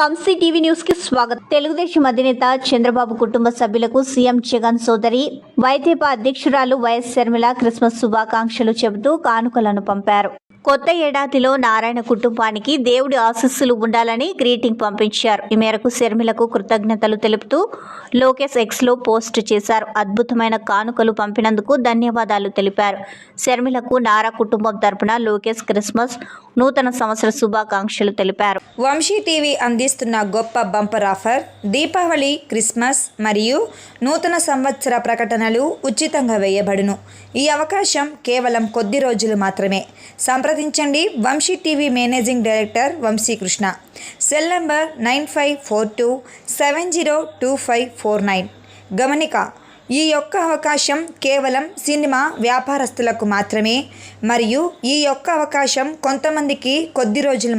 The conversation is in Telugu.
వంశీ టీవీ న్యూస్ కి స్వాగతం. తెలుగుదేశం అధినేత చంద్రబాబు కుటుంబ సభ్యులకు సీఎం జగన్ సోదరి వైద్యప అధ్యక్షురాలు వైఎస్ శర్మిల క్రిస్మస్ శుభాకాంక్షలు చెబుతూ కానుకలను పంపారు. కొత్త ఏడాదిలో నారాయణ కుటుంబానికి దేవుడి ఆశీస్సులు ఉండాలని గ్రీటింగ్ పంపించారు. ఈ మేరకు శర్మిలకు కృతజ్ఞతలు తెలుపుతూ లోకేష్ ఎక్స్లో పోస్ట్ చేశారు. అద్భుతమైన కానుకలు పంపినందుకు ధన్యవాదాలు తెలిపారు. శర్మిలకు నారా కుటుంబం తరపున లోకేష్ క్రిస్మస్ నూతన సంవత్సర శుభాకాంక్షలు తెలిపారు. వంశీ టీవీ అందిస్తున్న గొప్ప బంపర్ ఆఫర్ దీపావళి, క్రిస్మస్ మరియు నూతన సంవత్సర ప్రకటనలు ఉచితంగా వేయబడును. ఈ అవకాశం కేవలం కొద్ది రోజులు మాత్రమే. సంప్రదించండి Vamshi TV managing director Vamshikrishna. Cell number 9542702549. గమనిక: ఈ యొక్క అవకాశం కేవలం సినిమా వ్యాపారస్తులకు మాత్రమే మరియు ఈ యొక్క అవకాశం కొంతమందికి కొద్ది రోజులు